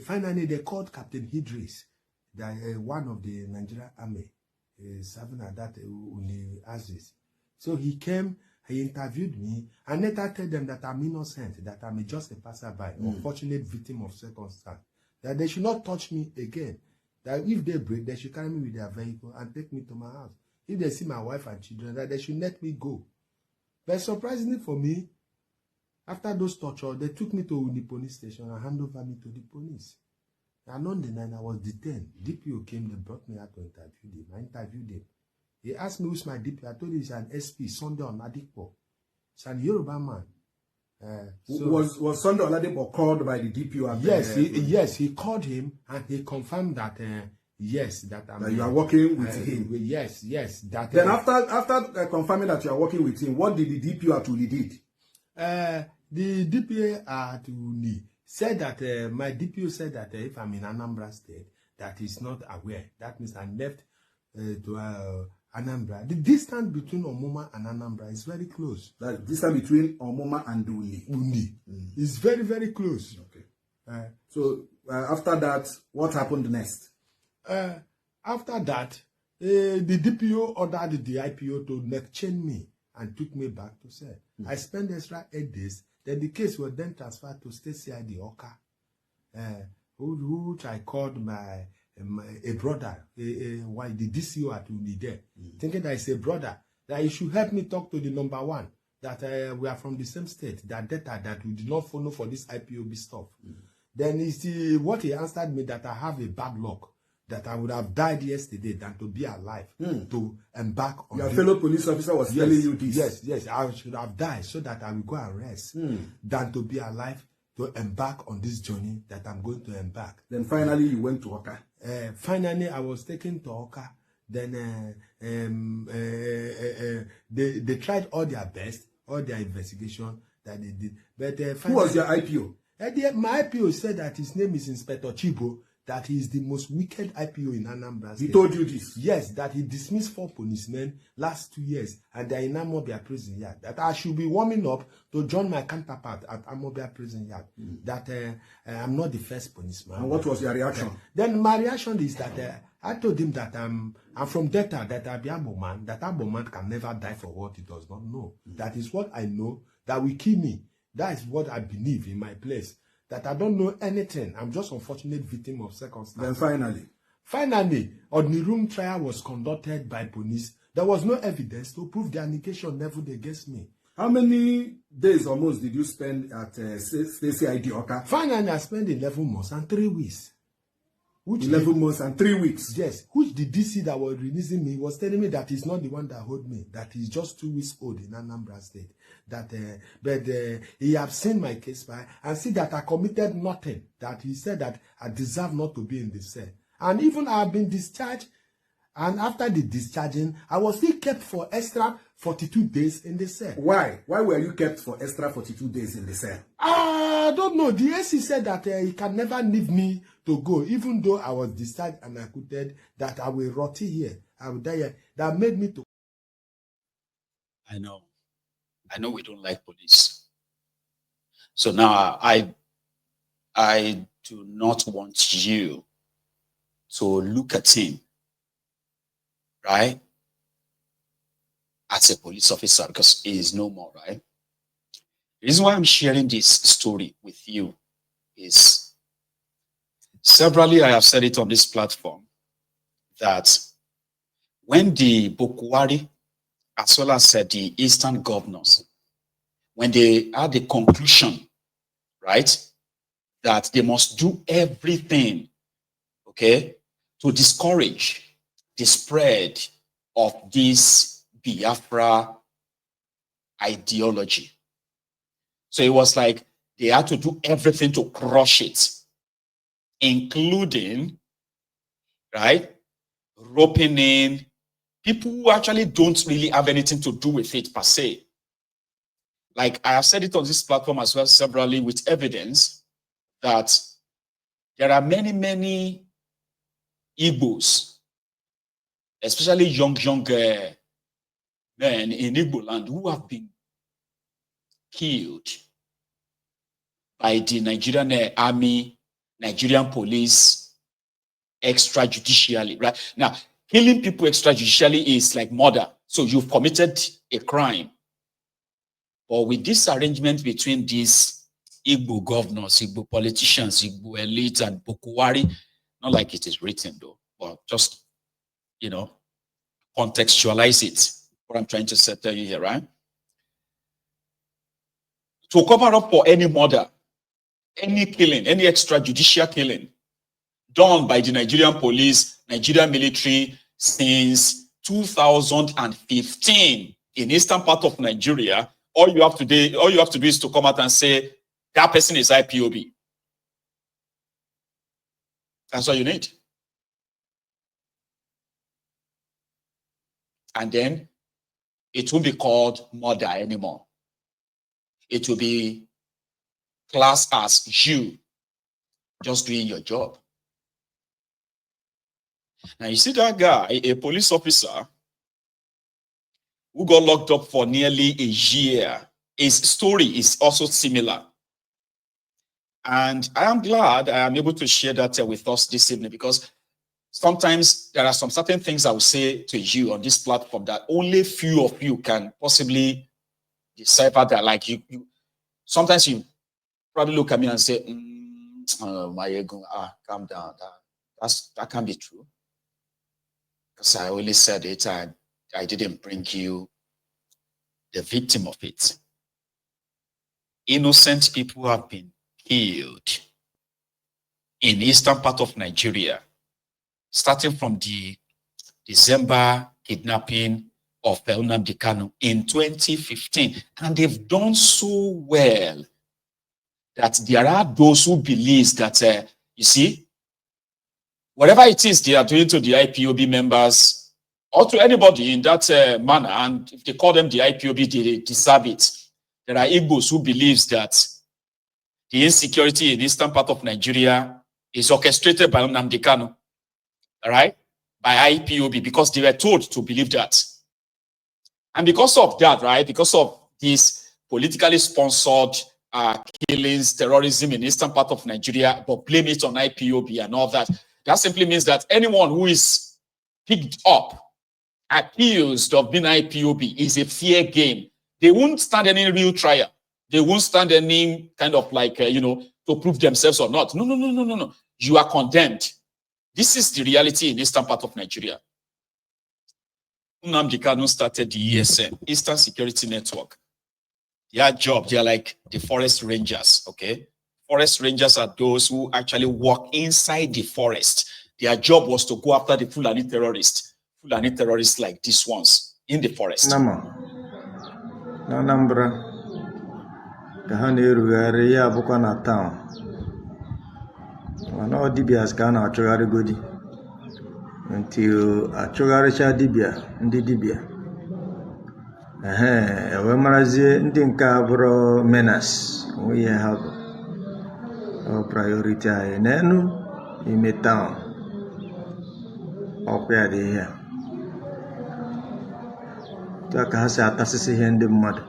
Finally, they called Captain Idris, that one of the Nigerian army, serving at that Aziz. So he came, he interviewed me, and later told them that I'm innocent, that I'm just a passerby, unfortunate victim of circumstance, that they should not touch me again, that if they break, they should carry me with their vehicle and take me to my house. If they see my wife and children, that they should let me go. But surprisingly for me, after those torture, they took me to the police station and handed over me to the police. And on the night I was detained. DPO came, they brought me out to interview them. I interviewed them. He asked me who's my DPO. I told him he's an SP, Sunday Oladipo. It's an Yoruba man. Was Sunday Oladipo called by the DPO? Yes, he called him and he confirmed that yes, that you are working with him. Yes. That then after confirming that you are working with him, what did the DPO actually did? The DPO actually said that my DPO said that if I'm in Anambra State, that he's not aware. That means I left to Anambra. The distance between Omoma and Anambra is very close. The distance between Omoma and Uni is very, very close. Okay. So after that, what happened next? After that, the DPO ordered the IPO to neck chain me and took me back to cell. I spent extra 8 days. Then the case was then transferred to State CID Oka, which I called a brother, why the DCO had to be there, thinking that it's a brother, that he should help me talk to the number one, that we are from the same state, that data that we did not follow for this IPOB stuff. Then what he answered me, that I have a bad luck, that I would have died yesterday than to be alive to embark on. Your fellow police officer was telling you this. Yes, I should have died so that I will go and rest than to be alive to embark on this journey that I'm going to embark. Then finally you went to Oka. Finally, I was taken to Oka. Then they tried all their best, all their investigation that they did. But who was your IPO? My IPO said that his name is Inspector Chibo, that he is the most wicked IPO in Anambra State. He told you this? Yes, that he dismissed 4 policemen last 2 years and they are in Amobia prison yard. That I should be warming up to join my counterpart at Amobia prison yard. That I'm not the first policeman. And what was your reaction? Then my reaction is that I told him that I'm from Delta, that I be Aboman, that Aboman can never die for what he does not know. That is what I know that will kill me. That is what I believe in my place. That I don't know anything. I'm just an unfortunate victim of circumstances. Then finally, on the room trial was conducted by police. There was no evidence to prove the allegation leveled against me. How many days almost did you spend at CID Oka? Finally, I spent 11 months and 3 weeks. 11 months and 3 weeks? Yes. Which the DC that was releasing me was telling me that he's not the one that hold me. That he's just 2 weeks old in Anambra State. That, but he have seen my case file and see that I committed nothing. That he said that I deserve not to be in the cell. And even I have been discharged. And after the discharging, I was still kept for extra 42 days in the cell. Why? Why were you kept for extra 42 days in the cell? I don't know. The AC said that he can never leave me to go, even though I was discharged and acquitted, that I will rot here. I will die here. That made me to. I know we don't like police. So now I do not want you to look at him, right, as a police officer, because he is no more, right? The reason why I'm sharing this story with you is severally I have said it on this platform that when the Bokwari, as well as the Eastern governors, when they had the conclusion, right, that they must do everything, okay, to discourage the spread of this Biafra ideology. So it was like they had to do everything to crush it, including, right, roping in people who actually don't really have anything to do with it per se. Like I have said it on this platform as well severally with evidence that there are many, many Igbos, especially young men in Igbo land who have been killed by the Nigerian army, Nigerian police, extrajudicially, right? Now, killing people extrajudicially is like murder. So you've committed a crime. But with this arrangement between these Igbo governors, Igbo politicians, Igbo elite, and Bokuwari, not like it is written though, but just, contextualize it. What I'm trying to tell you here, right? To cover up for any murder, any killing, any extrajudicial killing done by the Nigerian police, Nigerian military since 2015 in eastern part of Nigeria, all you have to do is to come out and say that person is IPOB. That's all you need. And then it won't be called murder anymore. It will be classed as you just doing your job. Now you see that guy, a police officer who got locked up for nearly a year. His story is also similar. And I am glad I am able to share that with us this evening, because sometimes there are some certain things I will say to you on this platform that only few of you can possibly decipher that. Like sometimes you probably look at me and say, my ego, calm down. That can't be true. Because I only said it, and I didn't bring you the victim of it. Innocent people have been killed in eastern part of Nigeria, starting from the December kidnapping of Nnamdi Kanu in 2015. And they've done so well that there are those who believe that, you see, whatever it is they are doing to the IPOB members or to anybody in that manner, and if they call them the IPOB, they deserve it. There are Igbos who believe that the insecurity in eastern part of Nigeria is orchestrated by Nnamdi Kanu, all right, by IPOB, because they were told to believe that. And because of that, right, because of these politically sponsored killings, terrorism in eastern part of Nigeria, but blame it on IPOB and all that, that simply means that anyone who is picked up, accused of being IPOB is a fair game. They won't stand any real trial. They won't stand any kind of like, to prove themselves or not. No. You are condemned. This is the reality in eastern part of Nigeria. Nnamdi Kanu started the ESN, Eastern Security Network. Their job, they're like the forest rangers, okay? Forest rangers are those who actually work inside the forest. Their job was to go after the Fulani terrorists like these ones in the forest. Nanambra kahani rugari ya buka na town. Wana odibias kana achogari godi until achogari cha dibia ndi dibia. We marazie ndi nka bro menace we have our priority nenu ime town okwa de here. Taka hasa atasisi hende mmadu.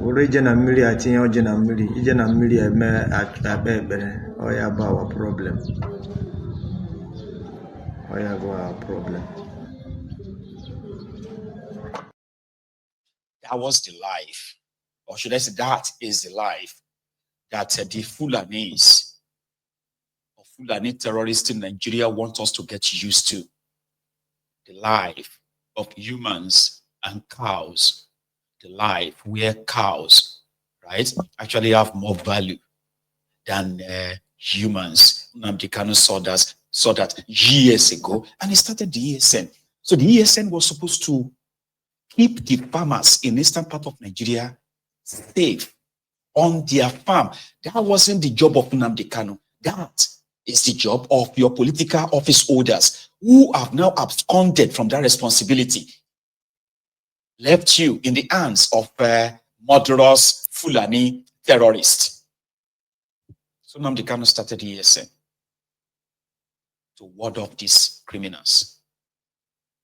Original mili ati original mili eme abebere oya ba our problem. Oya go our problem. That was the life, or should I say that is the life that the Fulanis or Fulani terrorists in Nigeria want us to get used to. The life of humans and cows, the life where cows, right, actually have more value than humans. Nnamdi Kanu saw that years ago, and he started the ESN. So the ESN was supposed to keep the farmers in eastern part of Nigeria safe on their farm. That wasn't the job of Nnamdi Kanu. That is the job of your political office holders who have now absconded from that responsibility, left you in the hands of murderous Fulani terrorists. So Nnamdi Kanu started the ESN to ward off these criminals,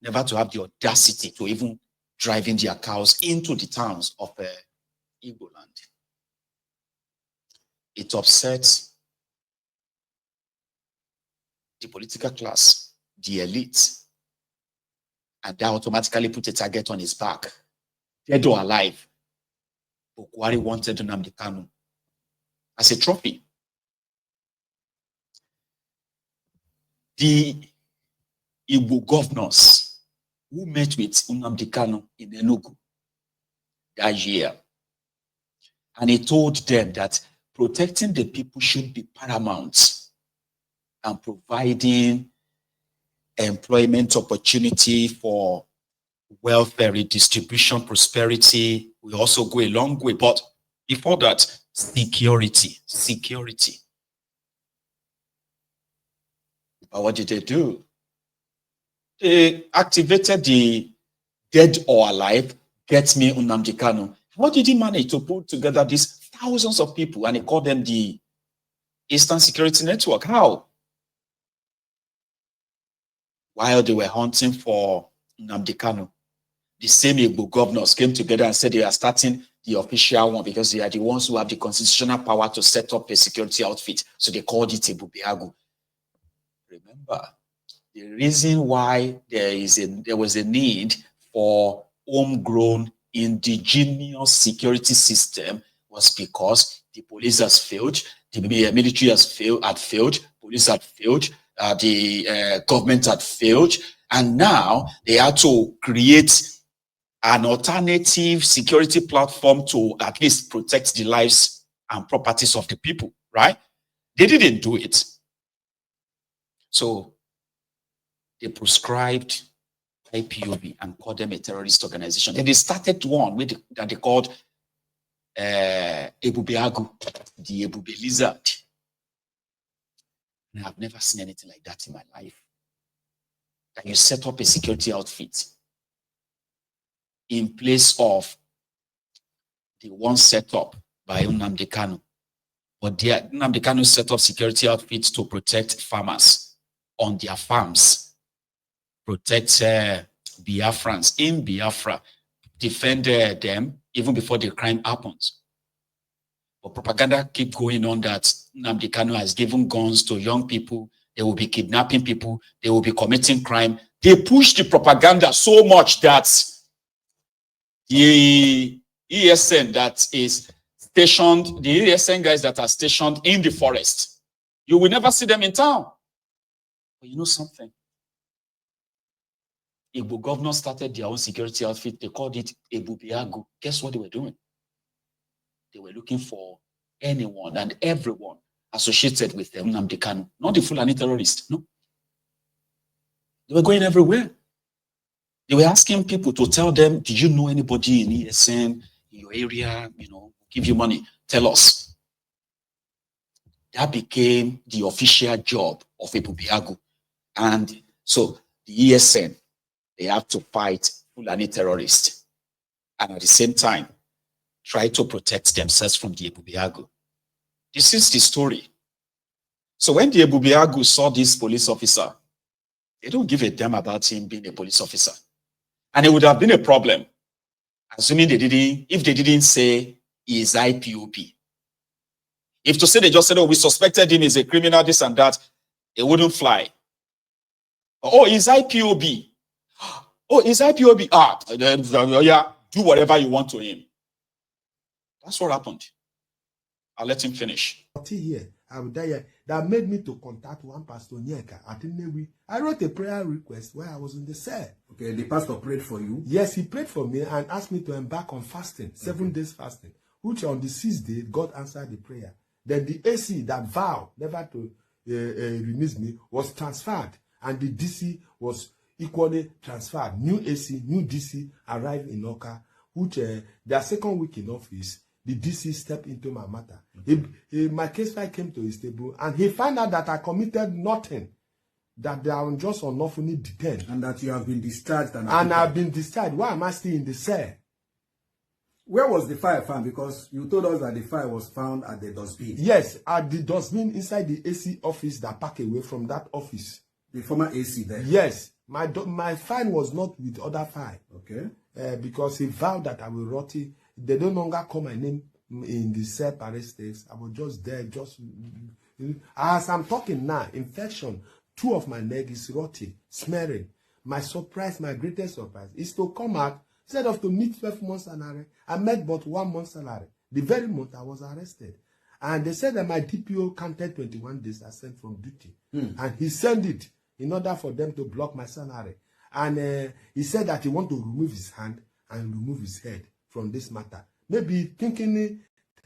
never to have the audacity to even driving their cows into the towns of Igbo land. It upsets the political class, the elite, and that automatically put a target on his back, dead or alive. Bukwari wanted Nnamdi Kanu as a trophy. The Igbo governors who met with Nnamdi Kanu in Enugu that year, and he told them that protecting the people should be paramount and providing employment opportunity for welfare redistribution, prosperity will also go a long way. But before that, security. But what did they do? They activated the dead or alive, get me Nnamdi Kanu. How did he manage to put together these thousands of people and he called them the Eastern Security Network? How? While they were hunting for Nnamdi Kanu, the same Igbo governors came together and said they are starting the official one because they are the ones who have the constitutional power to set up a security outfit. So they called it Ebubeagu. Remember, the reason why there was a need for homegrown indigenous security system was because the police has failed, the military has failed, police had failed, the government had failed, and now they had to create an alternative security platform to at least protect the lives and properties of the people, right? They didn't do it. So they proscribed IPOB and called them a terrorist organization. Then they started one that they called Ebubeagu, the Ebube Lizard. And I've never seen anything like that in my life. That you set up a security outfit in place of the one set up by Nnamdi Kanu. But Nnamdi Kanu set up security outfits to protect farmers on their farms, protect Biafrans in Biafra, defend them even before the crime happens. But propaganda keep going on that Nnamdi Kanu has given guns to young people, they will be kidnapping people, they will be committing crime. They push the propaganda so much that the ESN that is stationed, the ESN guys that are stationed in the forest, you will never see them in town. But you know something? Igbo governors started their own security outfit. They called it Ebubeagu. Guess what they were doing? They were looking for anyone and everyone associated with them, Nnamdi Kanu. Not the Fulani terrorists, no. They were going everywhere. They were asking people to tell them, did you know anybody in ESN, in your area, give you money, tell us. That became the official job of Ebubeagu. And so the ESN, they have to fight Fulani terrorists. And at the same time, try to protect themselves from the Ebubeagu. This is the story. So when the Ebubeagu saw this police officer, they don't give a damn about him being a police officer. And it would have been a problem, assuming if they didn't say he is IPOB. If to say they just said, oh, we suspected him as a criminal, this and that, it wouldn't fly. Oh, he's IPOB. Oh, he's IPOB. Yeah, do whatever you want to him. That's what happened. I'll let him finish. Here, I would die here. That made me to contact one pastor Nyeka at Newi. I wrote a prayer request where I was in the cell. Okay, the pastor prayed for you? Yes, he prayed for me and asked me to embark on fasting, 7 days fasting, which on the 6th day, God answered the prayer. Then the AC, that vow never to release me, was transferred, and the DC was equally transferred. New AC, new DC arrived in Oka, which their second week in office, the DC stepped into my matter. My case file came to his table, and he found out that I committed nothing, that they are just unlawfully detained. And that you have been discharged. And I've been discharged. Why am I still in the cell? Where was the file found? Because you told us that the file was found at the dustbin. Yes, at the dustbin inside the AC office that packed away from that office. The former AC there? Yes. My file was not with other file. Okay. Because he vowed that I will rot they no longer call my name in the separate states. I was just there, as I'm talking now, infection, 2 of my leg is rotting, smearing. My greatest surprise is to come out, instead of to meet 12 months salary, I met but 1 month salary. The very month I was arrested. And they said that my DPO counted 21 days I sent from duty. And he sent it in order for them to block my salary. And he said that he want to remove his hand and remove his head from this matter. Maybe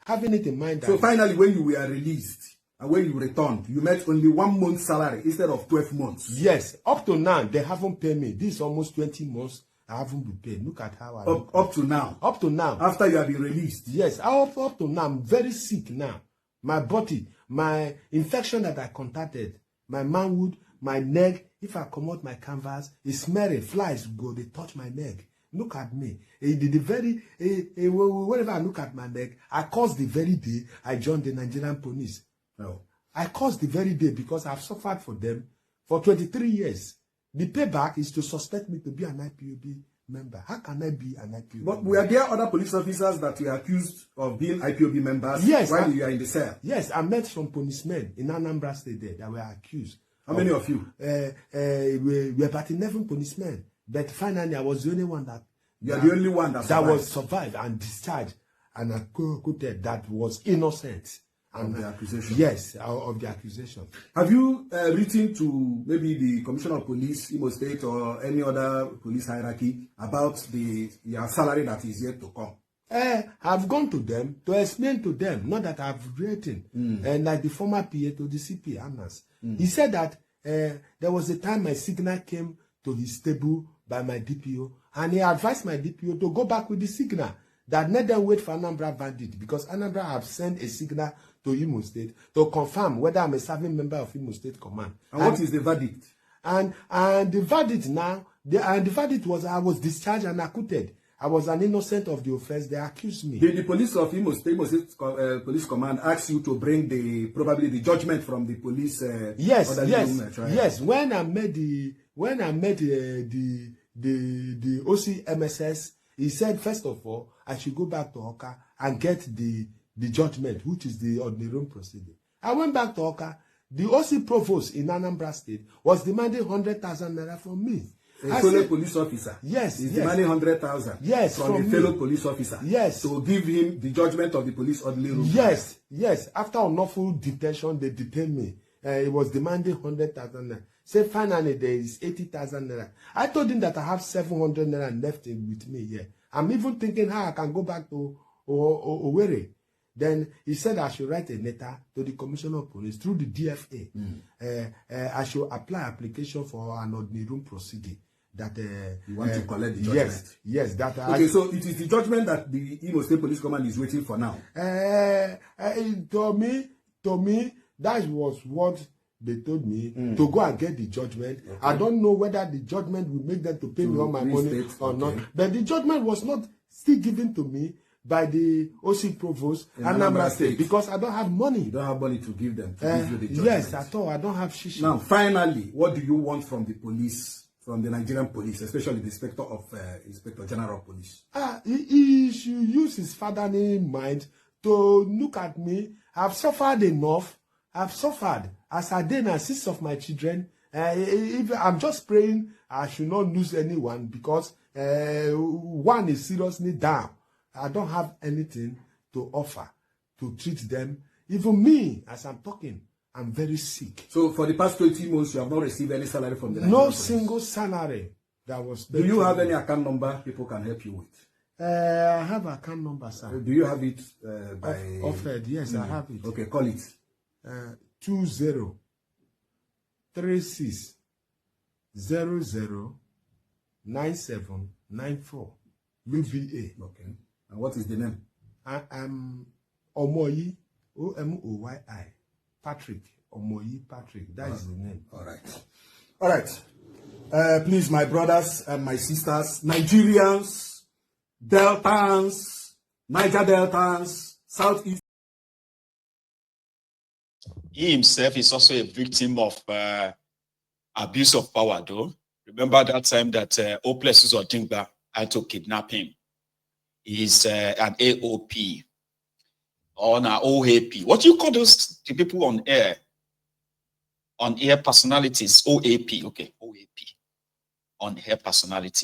having it in mind that... So finally, when you were released and when you returned, you met only 1 month's salary instead of 12 months. Yes. Up to now, they haven't paid me. This is almost 20 months. I haven't been paid. Look at how I look. Up to now? Up to now. After you have been released? Yes. Up to now, I'm very sick now. My body, my infection that I contacted, my manhood, my neck, if I come out my canvas, it's smelling, flies go, they touch my neck. Look at me. Whenever I look at my neck, I caused the very day I joined the Nigerian police. No. I caused the very day because I've suffered for them for 23 years. The payback is to suspect me to be an IPOB member. How can I be an IPOB But member? were there other police officers that were accused of being IPOB members Yes, while you were in the cell? Yes, I met some policemen in Anambra State there that were accused. How many of you? We were about 11 policemen. But finally, I was the only one that... You are the only one that survived. was survived and discharged and acquitted that was innocent. Of the accusation? Yes, of the accusation. Have you written to maybe the Commissioner of Police, Imo State, or any other police hierarchy about your salary that is yet to come? I've gone to them to explain to them, not that I've written, like the former PA to the CP, Anas. He said that there was a time my signal came to his table by my DPO, and he advised my DPO to go back with the signal, that let them wait for Anambra Bandit, because Anambra have sent a signal to Imo State to confirm whether I'm a serving member of Imo State Command. And what is the verdict? And the verdict now, the verdict was I was discharged and acquitted. I was an innocent of the offense. They accused me. Did the police of Imo State Police Command ask you to bring probably the judgment from the police? Yes. Right? Yes. When I met the OC MSS, he said first of all I should go back to Oka and get the judgment, which is the ordinary proceeding. I went back to Oka. The OC provost in Anambra State was demanding 100,000 naira from me. A fellow police officer. Yes. He's demanding 100,000. Yes. From a fellow police officer. Yes. To give him the judgment of the police ordinary room. Yes. Yes. After unlawful detention, they detained me. He was demanding 100,000 naira. Say finally there is 80,000 naira. I told him that I have 700 naira left with me here. I'm even thinking how I can go back to Owerri. Then he said I should write a letter to the Commissioner of Police through the DFA. I should apply application for an ordinary room proceeding. That you want to collect the judgment. Yes. That okay. So it is the judgment that the Imo State Police Command is waiting for now. To me, that was what they told me to go and get the judgment. Okay. I don't know whether the judgment will make them to pay me all my money or not. But the judgment was not still given to me by the OC Provost and Anambra State because I don't have money. You don't have money to give them to give you the judgment. Yes, at all. I don't have shishi. Now, finally, what do you want from the police, from the Nigerian police, especially the Inspector General of Police? He should use his fatherly mind to look at me. I've suffered enough. I've suffered as I did and 6 of my children. I'm just praying I should not lose anyone because one is seriously down. I don't have anything to offer to treat them. Even me, as I'm talking, I'm very sick. So for the past 20 months, you have not received any salary from the Nigerian No police? single salary that was paid. Do you have any account number people can help you with? I have account number, sir. Do you have it by... Offered, yes, I have it. Okay, call it. 2036 009794 UVA. Okay. And what is the name? I'm Omoyi, Omoyi, Patrick. Omoyi Patrick. That is the name. All right. All right. Please, my brothers and my sisters, Nigerians, Deltans, Niger Deltans, Southeast. He himself is also a victim of abuse of power, though. Remember that time that Oplessis Odingba had to kidnap him. is an AOP or an OAP. What do you call those the people on air? On air personalities, OAP. Okay, OAP. On air personality.